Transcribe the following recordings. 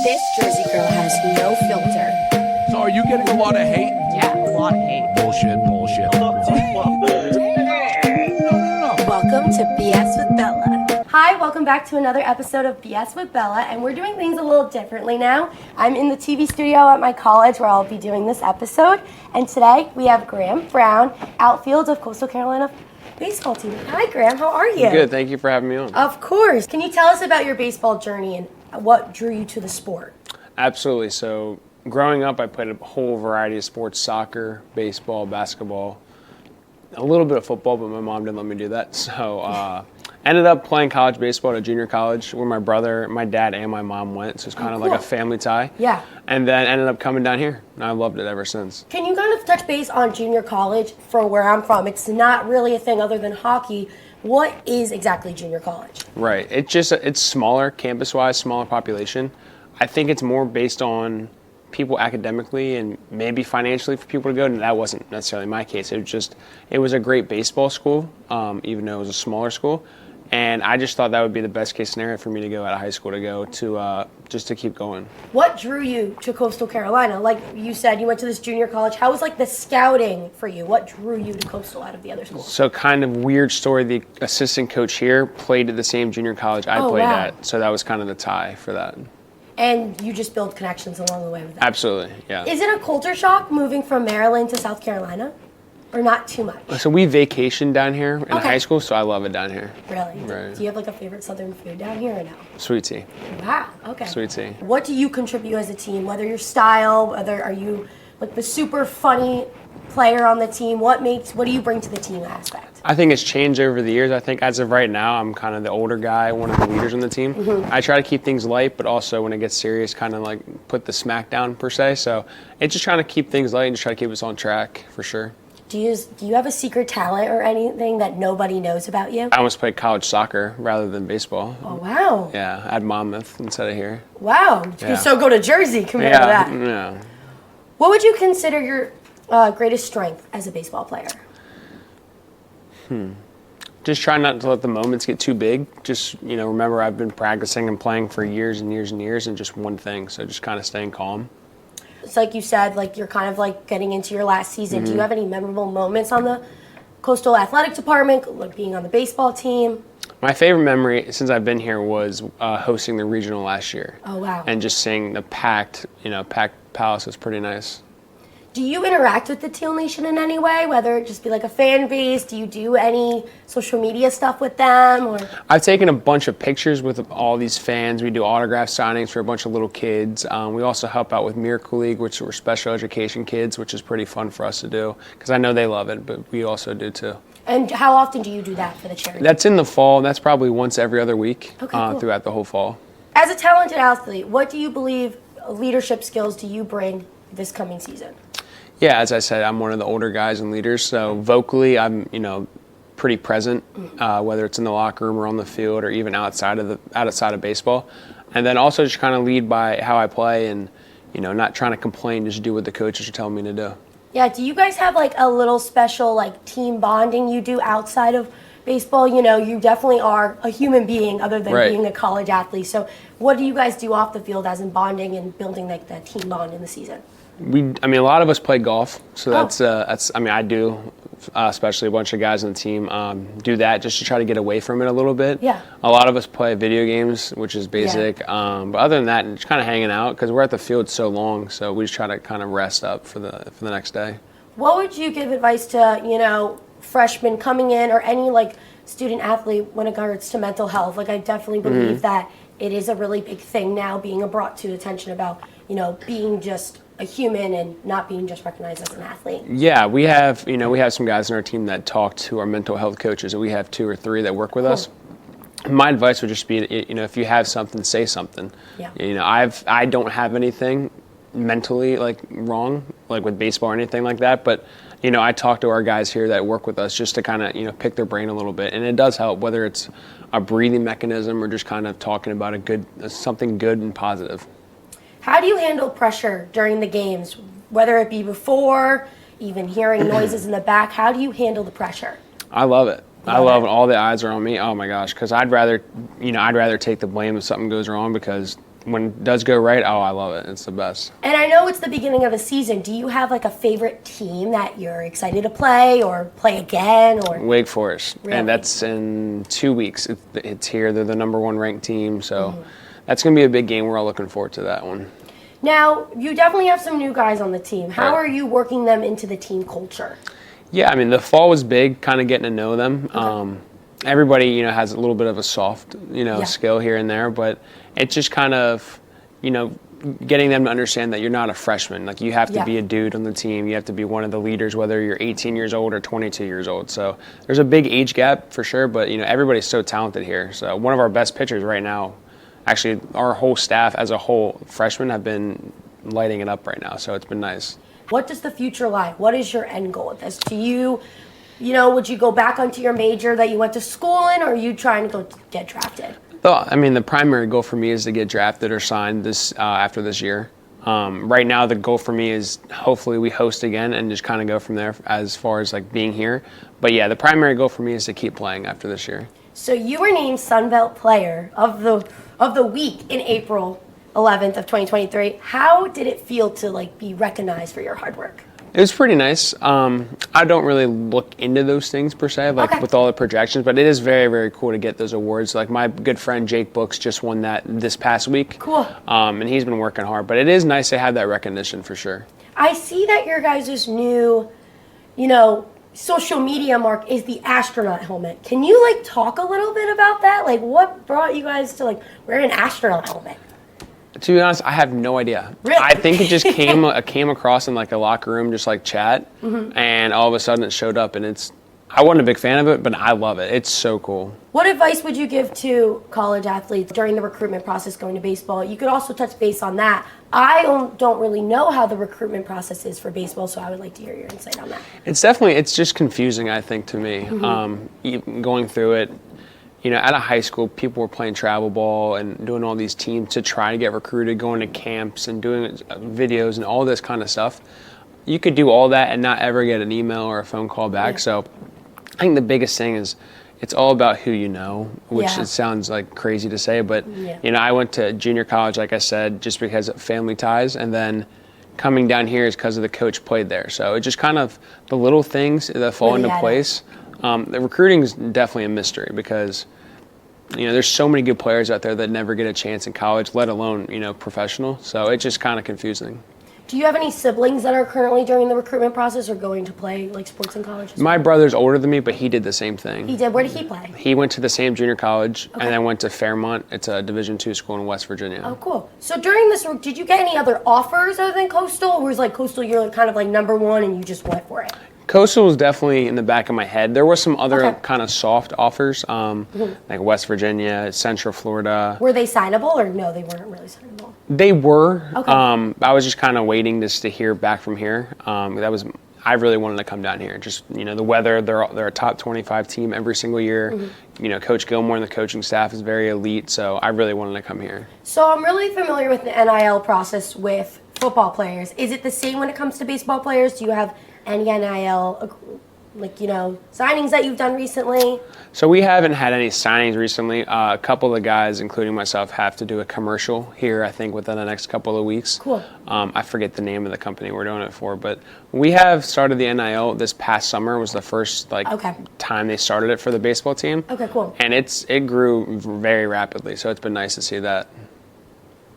This Jersey girl has no filter. So are you getting a lot of hate? Yeah, a lot of hate. Bullshit. Welcome to BS with Bella. Hi, welcome back to another episode of BS with Bella, and we're doing things a little differently now. I'm in the TV studio at my college where I'll be doing this episode, and today we have Graham Brown, outfield of Coastal Carolina baseball team. Hi, Graham. How are you? Good. Thank you for having me on. Of course. Can you tell us about your baseball journey and what drew you to the sport? Absolutely. So growing up, I played a whole variety of sports: soccer, baseball, basketball, a little bit of football, but my mom didn't let me do that. So ended up playing college baseball at a junior college where my brother, my dad, and my mom went. So it's kind of cool. like a family tie. Yeah. And then ended up coming down here, and I loved it ever since. Can you kind of touch base on junior college from where I'm from? It's not really a thing other than hockey. What is exactly junior college? Right. It's smaller campus-wise, smaller population. I think it's more based on people academically and maybe financially for people to go, and that wasn't necessarily my case. It was a great baseball school, even though it was a smaller school. And I just thought that would be the best case scenario for me to go out of high school to go to just to keep going. What drew you to Coastal Carolina? Like you said, you went to this junior college. How was like the scouting for you? What drew you to Coastal out of the other schools? So kind of weird story. The assistant coach here played at the same junior college I played wow. at, so that was kind of the tie for that. And you just build connections along the way with that. Absolutely, yeah. Is it a culture shock moving from Maryland to South Carolina? Or not too much? So we vacationed down here in Okay. high school, so I love it down here. Really? Right. Do you have like a favorite Southern food down here or no? Sweet tea. Wow, okay. Sweet tea. What do you contribute as a team? Whether your style, whether are you like the super funny player on the team? What do you bring to the team aspect? I think it's changed over the years. I think as of right now, I'm kind of the older guy, one of the leaders on the team. Mm-hmm. I try to keep things light, but also when it gets serious, kind of like put the smack down per se. So it's just trying to keep things light and just try to keep us on track for sure. Do you have a secret talent or anything that nobody knows about you? I almost played college soccer rather than baseball. Oh, wow. Yeah, I had Monmouth instead of here. Wow. You Yeah. can so go to Jersey compared to that. Yeah. What would you consider your greatest strength as a baseball player? Just try not to let the moments get too big. Just, remember I've been practicing and playing for years and years and years and just one thing. So just kind of staying calm. It's like you said, like you're kind of like getting into your last season. Mm-hmm. Do you have any memorable moments on the Coastal Athletic Department, like being on the baseball team? My favorite memory since I've been here was hosting the regional last year. Oh, wow. And just seeing the packed palace was pretty nice. Do you interact with the Teal Nation in any way, whether it just be like a fan base? Do you do any social media stuff with them? Or I've taken a bunch of pictures with all these fans. We do autograph signings for a bunch of little kids. We also help out with Miracle League, which are special education kids, which is pretty fun for us to do because I know they love it, but we also do too. And how often do you do that for the charity? That's in the fall. That's probably once every other week Okay, cool. throughout the whole fall. As a talented athlete, what do you believe leadership skills do you bring this coming season? Yeah, as I said, I'm one of the older guys and leaders. So vocally, I'm pretty present, whether it's in the locker room or on the field or even outside of baseball. And then also just kind of lead by how I play and not trying to complain, just do what the coaches are telling me to do. Yeah, do you guys have like a little special like team bonding you do outside of baseball? You definitely are a human being other than Right. being a college athlete. So what do you guys do off the field as in bonding and building like that team bond in the season? A lot of us play golf, so Oh. that's. I do, especially a bunch of guys on the team do that just to try to get away from it a little bit. Yeah. A lot of us play video games, which is basic. But other than that, just kind of hanging out because we're at the field so long, so we just try to kind of rest up for the next day. What would you give advice to, freshmen coming in or any like student athlete when it comes to mental health? Like I definitely believe that it is a really big thing now being brought to attention about, being just a human and not being just recognized as an athlete. Yeah, we have some guys on our team that talk to our mental health coaches, and we have 2 or 3 that work with us. My advice would just be, if you have something, say something. Yeah. I don't have anything mentally like wrong, like with baseball or anything like that, but I talk to our guys here that work with us just to kind of pick their brain a little bit, and it does help, whether it's a breathing mechanism or just kind of talking about something good and positive. How do you handle pressure during the games, whether it be before, even hearing noises in the back? How do you handle the pressure? I love it. I love when all the eyes are on me. Oh my gosh, because I'd rather take the blame if something goes wrong because when it does go right, I love it. It's the best. And I know it's the beginning of a season. Do you have like a favorite team that you're excited to play or play again? Or Wake Forest, really? And that's in 2 weeks. It's here. They're the number 1 ranked team, so that's going to be a big game. We're all looking forward to that one. Now, you definitely have some new guys on the team. How Right. are you working them into the team culture? Yeah, I mean, the fall was big, kind of getting to know them. Okay. Everybody, has a little bit of a soft, Yeah. skill here and there, but it's just kind of, getting them to understand that you're not a freshman. Like, you have to be a dude on the team. You have to be one of the leaders, whether you're 18 years old or 22 years old. So there's a big age gap for sure, but, everybody's so talented here. So one of our best pitchers right now, actually, our whole staff as a whole, freshmen, have been lighting it up right now. So it's been nice. What does the future like? What is your end goal with this? Do you, would you go back onto your major that you went to school in, or are you trying to go get drafted? Well, I mean, the primary goal for me is to get drafted or signed after this year. Right now, the goal for me is hopefully we host again and just kind of go from there as far as like being here. But yeah, the primary goal for me is to keep playing after this year. So you were named Sunbelt Player of the Week in April 11th of 2023. How did it feel to like be recognized for your hard work? It was pretty nice. I don't really look into those things per se, like with all the projections, but it is very, very cool to get those awards. Like my good friend Jake Books just won that this past week. Cool. And he's been working hard, but it is nice to have that recognition for sure. I see that your guys' new, social media mark is the astronaut helmet. Can you like talk a little bit about that? Like what brought you guys to like wear an astronaut helmet? To be honest, I have no idea. Really? I think it just came across in like a locker room, just like chat, and all of a sudden it showed up, and I wasn't a big fan of it, but I love it. It's so cool. What advice would you give to college athletes during the recruitment process going to baseball? You could also touch base on that. I don't really know how the recruitment process is for baseball, so I would like to hear your insight on that. It's just confusing, I think, to me. Going through it, out of high school, people were playing travel ball and doing all these teams to try to get recruited, going to camps and doing videos and all this kind of stuff. You could do all that and not ever get an email or a phone call back. Yeah. So I think the biggest thing is it's all about who you know, which it sounds like crazy to say, but I went to junior college, like I said, just because of family ties, and then coming down here is because of the coach played there. So it's just kind of the little things that fall into place. The recruiting is definitely a mystery because there's so many good players out there that never get a chance in college, let alone professional. So it's just kind of confusing. Do you have any siblings that are currently during the recruitment process or going to play like sports in college? My brother's older than me, but he did the same thing. He did. Where did he play? He went to the same junior college, and then went to Fairmont. It's a Division II school in West Virginia. Oh, cool. So during this, did you get any other offers other than Coastal, or was like Coastal you're kind of like number one and you just went for it? Coastal was definitely in the back of my head. There were some other kind of soft offers, like West Virginia, Central Florida. Were they signable or no, they weren't really signable? They were. Okay. I was just kind of waiting just to hear back from here. I really wanted to come down here. Just, the weather, they're a top 25 team every single year. Coach Gilmore and the coaching staff is very elite, so I really wanted to come here. So I'm really familiar with the NIL process with football players. Is it the same when it comes to baseball players? Do you have any NIL, signings that you've done recently? So we haven't had any signings recently. A couple of the guys, including myself, have to do a commercial here, I think, within the next couple of weeks. Cool. I forget the name of the company we're doing it for, but we have started the NIL this past summer. Was the first time they started it for the baseball team. Okay, cool. And it grew very rapidly, so it's been nice to see that.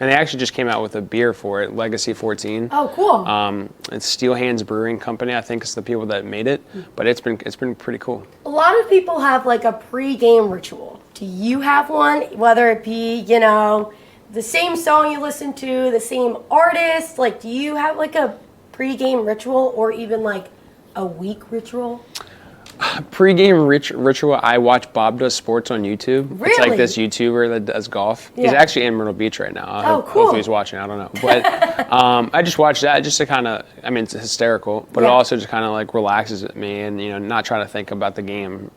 And they actually just came out with a beer for it, Legacy 14. Oh, cool. It's Steel Hands Brewing Company. I think it's the people that made it, but it's been pretty cool. A lot of people have like a pre-game ritual. Do you have one? Whether it be, the same song you listen to, the same artist. Like, do you have like a pre-game ritual or even like a week ritual? Pre-game ritual, I watch Bob Does Sports on YouTube. Really? It's like this YouTuber that does golf. Yeah. He's actually in Myrtle Beach right now. Hopefully he's watching, I don't know. But I just watch that just to kind of, it's hysterical, but it also just kind of like relaxes me and, not trying to think about the game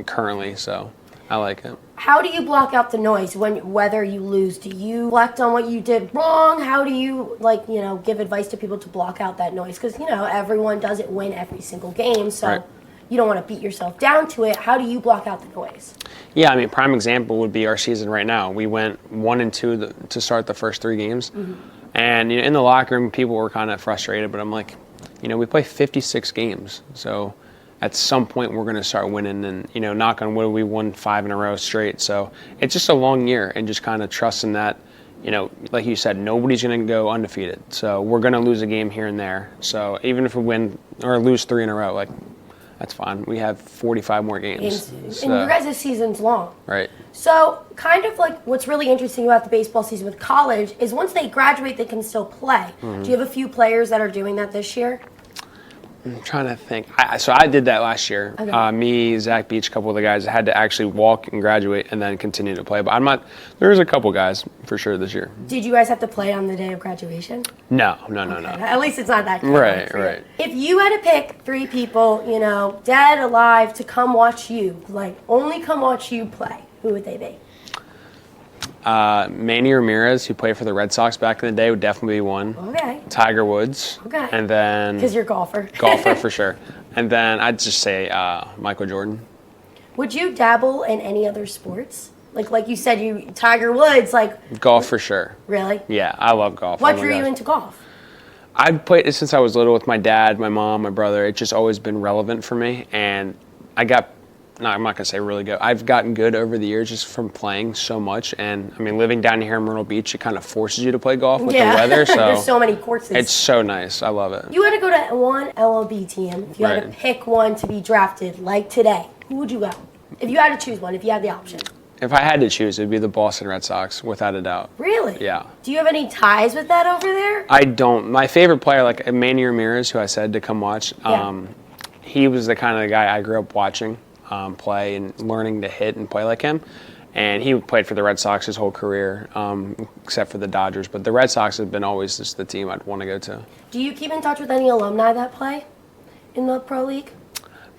currently, so I like it. How do you block out the noise whether you lose? Do you reflect on what you did wrong? How do you give advice to people to block out that noise? Because, everyone doesn't win every single game, so... Right. you don't want to beat yourself down to it. How do you block out the noise? Yeah, I mean, prime example would be our season right now. We went 1-2 to start the first 3 games. And in the locker room, people were kind of frustrated, but I'm like, we play 56 games. So at some point, we're going to start winning. And, knock on wood, we won 5 in a row straight. So it's just a long year, and just kind of trusting that, like you said, nobody's going to go undefeated. So we're going to lose a game here and there. So even if we win or lose 3 in a row, that's fine. We have 45 more games. And your guys' season's long. Right. So kind of like what's really interesting about the baseball season with college is once they graduate, they can still play. Do you have a few players that are doing that this year? I'm trying to think. So I did that last year. Okay. Me, Zach Beach, a couple of the guys had to actually walk and graduate and then continue to play. But there's a couple guys for sure this year. Did you guys have to play on the day of graduation? No. At least it's not that Right. If you had to pick 3 people, dead, alive, to come watch you, only come watch you play, who would they be? Manny Ramirez, who played for the Red Sox back in the day, would definitely be one. Okay. Tiger Woods. Okay. And then... Because you're a golfer. Golfer, for sure. And then I'd just say Michael Jordan. Would you dabble in any other sports? Like you said, Tiger Woods, Golf, for sure. Really? Yeah, I love golf. What drew you into golf? I've played it since I was little with my dad, my mom, my brother. It's just always been relevant for me. And I'm not going to say really good. I've gotten good over the years just from playing so much. And, living down here in Myrtle Beach, it kind of forces you to play golf with the weather. So there's so many courses. It's so nice. I love it. You had to go to one LLB team. If you had to pick one to be drafted, like today, who would you go? If you had to choose one, if you had the option. If I had to choose, it would be the Boston Red Sox, without a doubt. Really? Yeah. Do you have any ties with that over there? I don't. My favorite player, like Manny Ramirez, who I said to come watch, he was the kind of guy I grew up watching play and learning to hit and play like him. And he played for the Red Sox his whole career, except for the Dodgers. But the Red Sox have been always just the team I'd want to go to. Do you keep in touch with any alumni that play in the Pro League?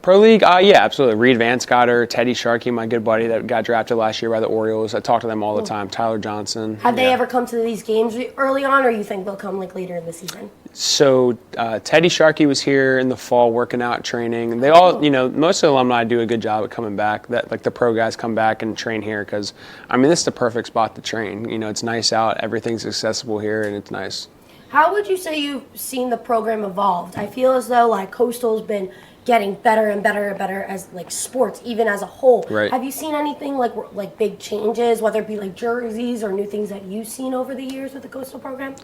Pro League, yeah, absolutely. Reed Vanscotter, Teddy Sharkey, my good buddy that got drafted last year by the Orioles. I talk to them all the time. Tyler Johnson. Have they ever come to these games early on, or you think they'll come later in the season? So Teddy Sharkey was here in the fall working out, training. They all, most of the alumni do a good job at coming back. That the pro guys come back and train here because, this is the perfect spot to train. It's nice out, everything's accessible here, and it's nice. How would you say you've seen the program evolved? I feel as though Coastal's been getting better and better and better as sports, even as a whole. Right. Have you seen anything like big changes, whether it be jerseys or new things that you've seen over the years with the Coastal program?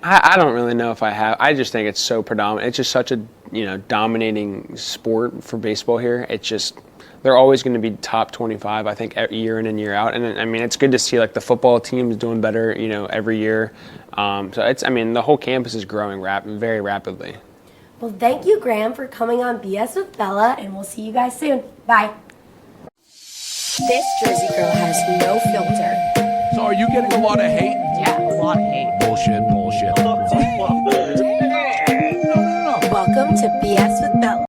I don't really know if I have. I just think it's so predominant. It's just such a dominating sport for baseball here. It's just they're always going to be top 25. I think year in and year out. And it's good to see the football teams doing better. Every year. So it's the whole campus is growing very rapidly. Well, thank you, Graham, for coming on BS with Bella, and we'll see you guys soon. Bye. This Jersey girl has no filter. So are you getting a lot of hate? Yeah, a lot of hate. Bullshit. Welcome to BS